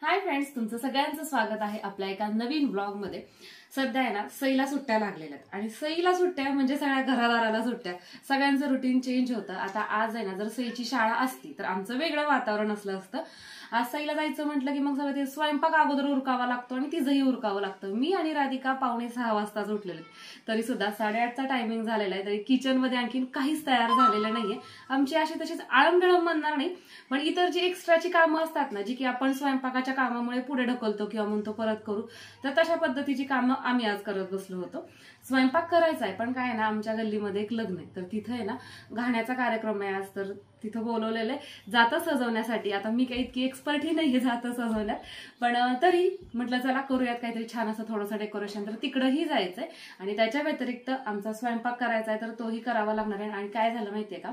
Hi friends, तुमचं सगळ्यांचं स्वागत आहे आपल्या एका नवीन ब्लॉग मध्ये। सध्या आहे ना सईला सुट्ट्या लागलेल्या आहेत आणि सईला सुट्ट्या म्हणजे सगळ्या घरादाराला सुट्ट्या, सगळ्यांचं रुटीन चेंज होतं। आता आज आहे ना जर सईची शाळा असती तर आमचं वेगळं वातावरण असलं असतं। आज सईला जायचं म्हटलं की मग सगळं ते स्वयंपाक अगोदर उरकावा लागतो आणि तिचंही उरकावं लागतं। मी आणि राधिका 5:45 वाजताच उठलेले, तरी सुद्धा 8:30चा टायमिंग झालेला आहे, तरी किचन मध्ये आणखीन काहीच तयार झालेलं नाहीये। आमची अशी तशीच आळमढळम म्हणणार नाही, पण इतर जी एक्स्ट्राची कामं असतात ना, जी की आपण स्वयंपाकाच्या कामामुळे पुढे ढकलतो किंवा म्हणतो परत करू, तर तशा पद्धतीची कामं आम्ही आज करत बसलो होतो। स्वयंपाक करायचा आहे, पण काय आहे ना आमच्या गल्लीमध्ये एक लग्न आहे, तर तिथे आहे ना गाण्याचा कार्यक्रम आहे आज, तर तिथं बोलवलेलं आहे जातं सजवण्यासाठी। आता मी काही इतकी एक्सपर्ट ही नाहीये जातं सजवण्यात, पण तरी म्हटलं चला करूयात काहीतरी छान असं थोडंसं डेकोरेशन, तर तिकडंही जायचंय आणि त्याच्या व्यतिरिक्त आमचा स्वयंपाक करायचा आहे, तर तोही करावा लागणार आहे। आणि काय झालं माहितीये का,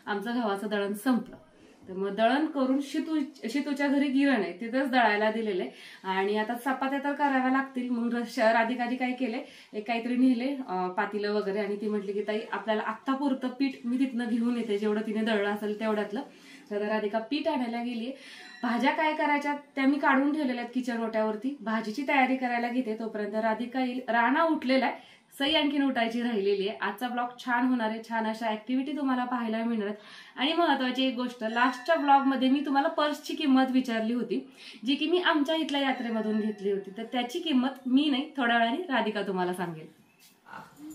आमचं गव्हाचं दळण संपलं, तर मग दळण करून शितूच्या घरी गिरण आहे तिथंच दळायला दिलेले आणि आता चपात्या तर कराव्या लागतील। मग राधिकाजी काय केले, एक काहीतरी नेले पातीलं वगैरे, आणि ती म्हटली की ताई आपल्याला आत्ता पुरतं पीठ मी तिथनं घेऊन येते, जेवढं तिने दळलं असेल तेवढ्यातलं। तर राधिका पीठ आणायला गेलीये। भाज्या काय करायच्या त्या मी काढून ठेवलेल्या आहेत किचन ओट्यावरती, भाजीची तयारी करायला घेते तोपर्यंत राधिका येईल। राणा उठलेला आहे, सई आणखीन उठायची राहिलेली आहे। आजचा ब्लॉग छान होणार आहे, छान अशा ऍक्टिव्हिटी तुम्हाला पाहायला मिळणार आहेत। आणि महत्वाची एक गोष्ट, लास्टच्या ब्लॉग मध्ये मी तुम्हाला पर्सची किंमत विचारली होती, जी की मी आमच्या इथल्या यात्रेमधून घेतली होती, तर त्याची किंमत मी नाही थोड्या वेळाने राधिका तुम्हाला सांगेल।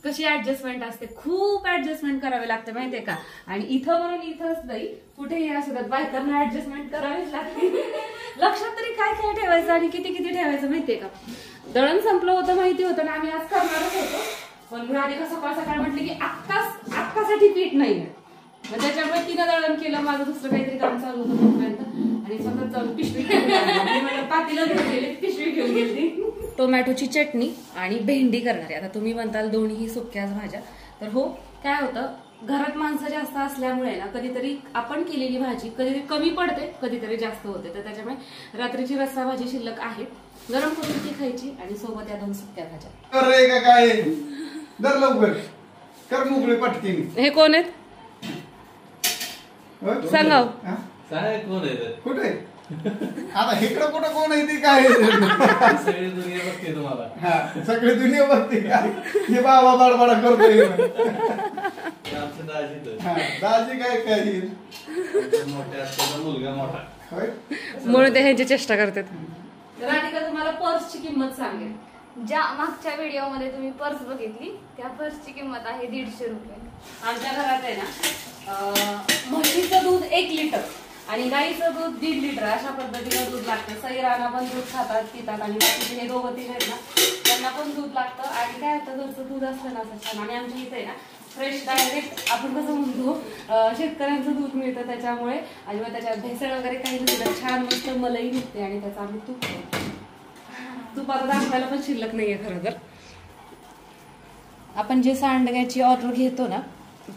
कशी ऍडजस्टमेंट असते, खूप ऍडजस्टमेंट करावी लागते माहितीये का। आणि इथं म्हणून इथंच नाही, कुठेही असतात बायकांना ऍडजस्टमेंट करावीच लागते। लक्षात तरी काय काय ठेवायचं आणि किती किती ठेवायचं माहितीये का। दळण संपलं होतं माहिती होतं ना, आम्ही आज करणारच होतो, पण राधिका सकाळ सकाळ म्हटली की अक्कासाठी पीठ नाहीये, मग त्याच्यामुळे तिनं दळण केलं, माझं दुसरं काहीतरी काम चालू होतं तोपर्यंत, आणि स्वतः जाऊन पिशवी पातीला घेतलेली पिशवी घेऊन गेली। टोमॅटोची चटणी आणि भेंडी करणार आहे। आता तुम्ही म्हणताल दोन्ही सुक्याच भाज्या, तर हो काय होतं, घरात माणसं जास्त असल्यामुळे ना कधीतरी आपण केलेली भाजी कधीतरी कमी पडते, कधीतरी जास्त होते, तर त्याच्यामुळे रात्रीची रस्सा भाजी शिल्लक आहे, गरम करून ती खायची आणि सोबत या 2 सुक्या भाज्या। अरे काय दर लवकर कर मोकळे पटकी। हे कोण आहेत सांगा, कोण आहे कुठे आता इकडं कुठं कोण आहे ती काय सगळी दुनिया बघते तुम्हाला, सगळी दुनिया बघते हे बाबा बडबडा करतोय। दाजी काय काय मुलगा मोठा म्हणून ते ह्यांची चेष्टा करतात। राधिका तुम्हाला पर्सची किंमत सांगेल। ज्या मागच्या व्हिडिओमध्ये तुम्ही पर्स बघितली त्या पर्सची किंमत आहे 150 रुपये। आमच्या घरात आहे ना म्हशीचं दूध 1 लिटर आणि गाईचं दूध 1.5 लिटर अशा पद्धतीनं दूध लागतं। सई राणा पण दूध खातात पितात आणि बाकीचे हे 2-3 आहेत ना त्यांना पण दूध लागतं। आणि काय होतं, घरचं दूध असतं ना असं छान, आणि आमच्या इथे ना फ्रेश डायरेक्ट आपण कसं म्हणतो शेतकऱ्यांचं दूध मिळतं, त्याच्यामुळे आणि मग त्याच्यात भेसळ वगैरे काही नसतं, छान मस्त मलाई निघते आणि त्याचा आम्ही तूप तुपाला दाखवायला पण शिल्लक नाहीये। खरं तर आपण जे सांडग्याची ऑर्डर घेतो ना,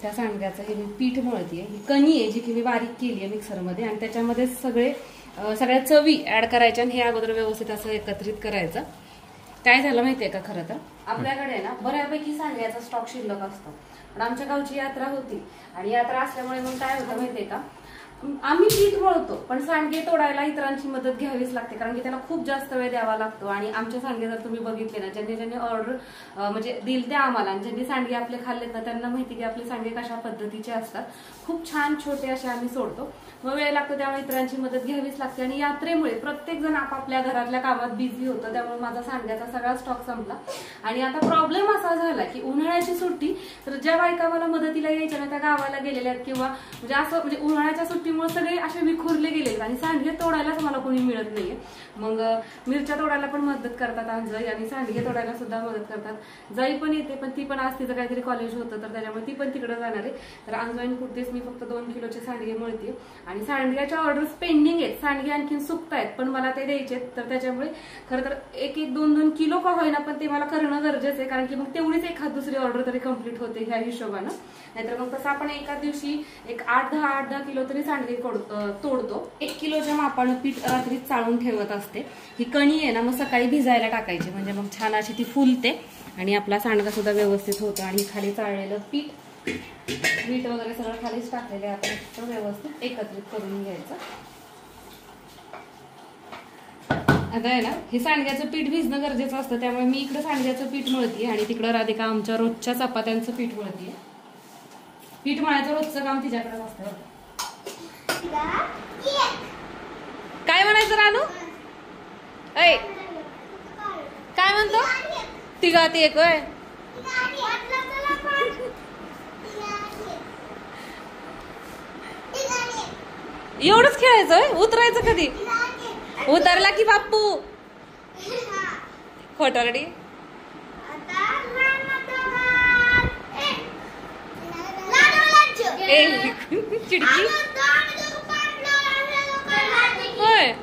त्या सांडग्याचं हे मी पीठ मळतीये, ही कणी आहे जी की मी बारीक केली आहे मिक्सरमध्ये, आणि त्याच्यामध्ये सगळ्या चवी ऍड करायच्या आणि हे अगोदर व्यवस्थित असं एकत्रित करायचं। काय झालं माहितीये का, खरं तर आपल्याकडे ना बऱ्यापैकी सांडग्याचा स्टॉक शिल्लक असतो, पण आमच्या गावची यात्रा होती आणि यात्रा असल्यामुळे मग काय होतं माहितीये का, आम्ही पीठ मळतो पण सांडगे तोडायला इतरांची मदत घ्यावीच लागते, कारण की त्याला खूप जास्त वेळ द्यावा लागतो। आणि आमचे सांडगे जर तुम्ही बघितले ना, ज्यांनी ऑर्डर म्हणजे दिल त्या आम्हाला, आणि ज्यांनी सांडगे आपले खाल्लेत ना त्यांना माहिती की आपले सांडगे कशा पद्धतीचे असतात, खूप छान छोटे असे आम्ही सोडतो, मग वेळ लागतो, त्यामुळे इतरांची मदत घ्यावीच लागते। आणि यात्रेमुळे प्रत्येक जण आपापल्या घरातल्या कामात बिझी होतं, त्यामुळे माझा सांडग्याचा सगळा स्टॉक संपला। आणि आता प्रॉब्लेम असा झाला की उन्हाळ्याची सुट्टी, तर ज्या बायका मला मदतीला यायच्या ना त्या गावाला गेलेल्या आहेत, किंवा म्हणजे असं म्हणजे उन्हाळ्याच्या सुट्टीमुळे सगळे असे विखुरले गेले आणि सांडगे तोडायलाच मला कोणी मिळत नाहीये। मग मिरच्या तोडायला पण मदत करतात अंजई, आणि सांडगे तोडायला सुद्धा मदत करतात। जाई पण येते, पण ती पण आज तिचं काहीतरी कॉलेज होतं तर त्याच्यामुळे ती पण तिकडे जाणार आहे, तर अंजईन पुरतेच मी फक्त 2 किलोचे सांडगे मळते। आणि सांडग्याच्या ऑर्डर्स पेंडिंग आहेत, सांडगे आणखीन सुकतायत पण मला ते द्यायचे, तर त्याच्यामुळे खरं तर 1-2 किलो का होईना पण ते मला करणं गरजेचं आहे, कारण की मग तेवढीच एखाद दुसरी ऑर्डर तरी कम्प्लीट होते ह्या हिशोबानं। नाहीतर मग तसं आपण एका दिवशी एक 8-10 किलो तरी सांडगे तोडतो। 1 किलोच्या मापानं पीठ रात्री चाळून ठेवत असते। ही कणी आहे ना मग सकाळी भिजायला टाकायची, म्हणजे मग छान अशी ती फुलते आणि आपला सांडगा सुद्धा व्यवस्थित होतो। आणि खाली चाळलेलं पीठ मीठ वगैरे सगळं खालीच टाकलेले आपण व्यवस्थित एकत्रित करून घ्यायचं। आता आहे ना हे सांडग्याचं पीठ भिजणं गरजेचं असतं, त्यामुळे मी इकडे सांडग्याचं पीठ मळते आणि तिकडं राधिका आमच्या रोजच्या चपात्यांचं पीठ मळते. पीठ मळायचं रोजचं काम तिच्याकडे असतं. काय म्हणायचं रानू? ऐ काय म्हणतो? तिघात एक होय. एवढंच खेळायचं, उतरायचं कधी? उतरला की बाप्पू खोटारडी. चिडकी होय.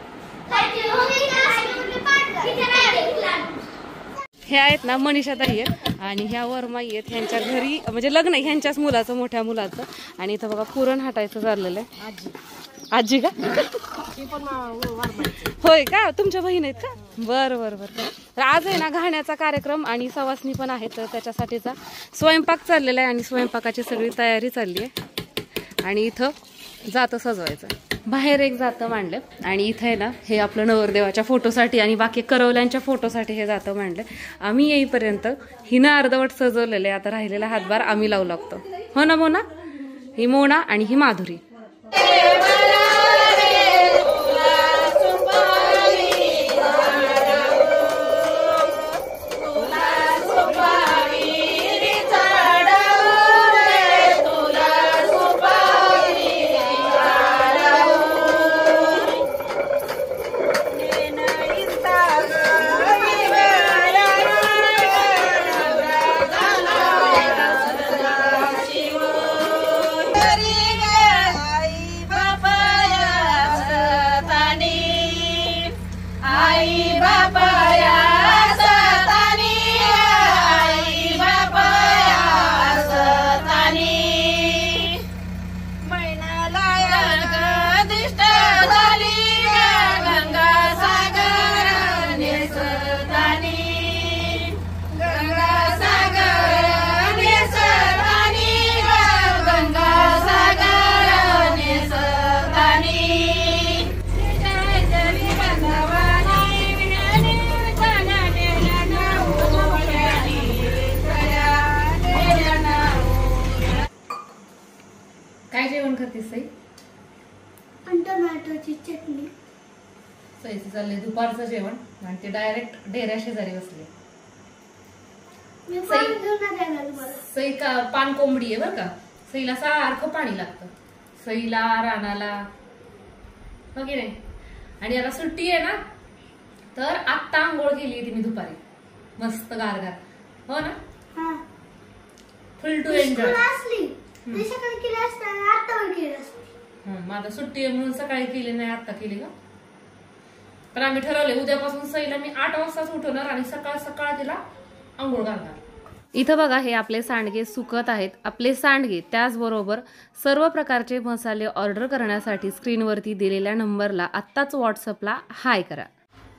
हे आहेत ना मनीषा ताई आहेत आणि ह्या वर्माई आहेत. ह्यांच्या घरी म्हणजे लग्न आहे ह्यांच्याच मुलाचं, मोठ्या मुलाचं. आणि इथं बघा पुरण हटायचं चाललेलं आहे. आजी का? होय का? तुमच्या बहीण आहेत का? बरं बरं बरं. तर आज आहे ना घाण्याचा कार्यक्रम आणि सवासणी पण आहेत, तर त्याच्यासाठीचा स्वयंपाक चाललेला आहे आणि स्वयंपाकाची सगळी तयारी चालली आहे. आणि इथं जातं सजवायचं, बाहेर एक जातं मांडलं आणि इथं आहे ना हे आपलं नवरदेवाच्या फोटोसाठी आणि बाकी करवल्यांच्या फोटोसाठी हे जातं मांडलं. आम्ही येईपर्यंत हिनं अर्धवट सजवलेलं आहे, आता राहिलेला हातभार आम्ही लावू लागतो. हो ना मोना? ही मोना आणि ही माधुरी. काय जेवण करतेस सई? टोमॅटोची चटणी. सईचं चाललंय दुपारचं जेवण आणि ते डायरेक्ट डेऱ्या शेजारी बसले. सई का पान कोंबडी आहे बरं का. सईला सारखं पाणी लागतं, सईला रानाला, हो की नाही? आणि आता सुट्टी आहे ना, तर आत्ता आंघोळ केली ती मी दुपारी मस्त गारगार. हो ना? Full to enjoy. माझा सुट्टी आहे म्हणून सकाळी केली नाही, आत्ता केली का? पण आम्ही ठरवले उद्यापासून सईला मी 8 वाजताच उठवणार आणि सकाळ सकाळ तिला आंघोळ घालणार. इथं बघा हे आपले सांडगे सुकत आहेत. आपले सांडगे त्याचबरोबर सर्व प्रकारचे मसाले ऑर्डर करण्यासाठी स्क्रीनवरती दिलेल्या नंबरला आत्ताच व्हॉट्सअपला हाय करा.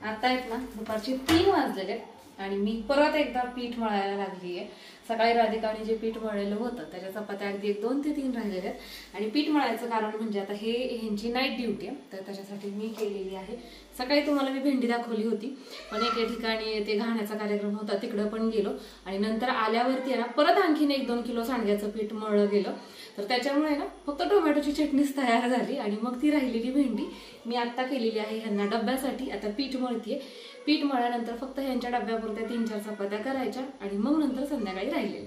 आता आहेत ना दुपारचे 3 वाजलेले आणि मी परत एकदा पीठ मळायला लागली आहे. सकाळी राधिकाने जे पीठ मळलेलं होतं त्याच्या चपात्या अगदी 1, 2 ते 3 राहिलेले आहेत. आणि पीठ मळायचं कारण म्हणजे आता हे ह्यांची नाईट ड्युटी आहे, तर त्याच्यासाठी मी केलेली आहे. सकाळी तुम्हाला मी भेंडी दाखवली होती, पण एके ठिकाणी ते घाण्याचा कार्यक्रम होता तिकडं पण गेलो आणि नंतर आल्यावरती आहे ना परत आणखीन 1-2 किलो सांडग्याचं पीठ मळलं गेलं. तर त्याच्यामुळे ना फक्त टोमॅटोची चटणीच तयार झाली आणि मग ती राहिलेली भेंडी मी आत्ता केलेली आहे ह्यांना डब्यासाठी. आता पीठ मळतीये. पीठ मळल्यानंतर फक्त ह्यांच्या डब्यापुरत्या 3-4 चपात्या करायच्या आणि मग नंतर संध्याकाळी राहिलेले.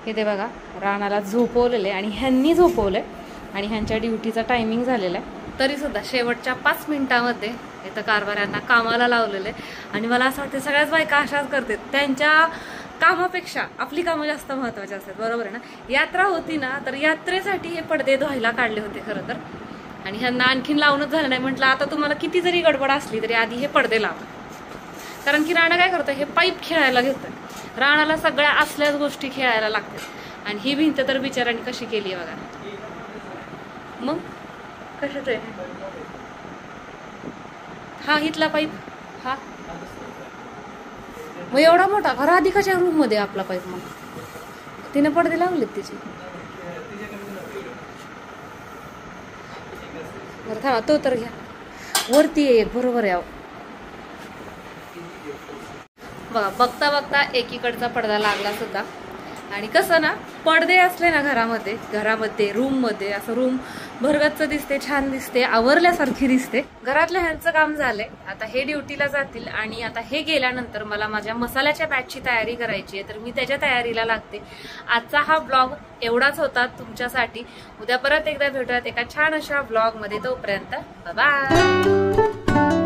हे ते बघा रानाला झोपवलेले आणि ह्यांनी झोपवलंय आणि ह्यांच्या ड्युटीचा टायमिंग झालेला आहे. तरी सुद्धा शेवटच्या 5 मिनिटांमध्ये इथं कारभाऱ्यांना कामाला लावलेलं आहे. आणि मला असं वाटतं सगळ्याच बायका अशाच करतात, त्यांच्या कामापेक्षा आपली कामं जास्त महत्वाची असतात. बरोबर आहे ना? यात्रा होती ना, तर यात्रेसाठी हे पडदे धुवायला काढले होते खरं तर. आणि ह्यांना आणखीन लावूनच झालं नाही. म्हटलं आता तुम्हाला किती जरी गडबड असली तरी आधी हे पडदे लावा. कारण की राणा काय करतोय, हे पाईप खेळायला घेतोय. राणाला सगळ्या असल्याच गोष्टी खेळायला लागतात. आणि ही भिंत तर बिचारांनी कशी केली आहे बघा. मग कशाच आहे हा इथला पाईप? हा मग एवढा मोठा खरं अधिकाच्या रूम मध्ये आपला पाईप. मग तिने पडदे लावलेत तिचे. बरं थांबा तो तर घ्या. वरती एक बरोबर आहे. बघा बघता बघता एकीकडचा पडदा लागला सुद्धा. आणि कसं ना पडदे असले ना घरामध्ये रूममध्ये असं रूम भरगच्च दिसते, छान दिसते, आवरल्यासारखी दिसते. घरातलं ह्यांचं काम झालंय. आता हे ड्युटीला जातील आणि आता हे गेल्यानंतर मला माझ्या मसाल्याच्या बॅचची तयारी करायची आहे, तर मी त्याच्या तयारीला लागते. आजचा हा ब्लॉग एवढाच होता तुमच्यासाठी. उद्या परत एकदा भेटूयात एका छान अशा ब्लॉग मध्ये. तोपर्यंत बाय.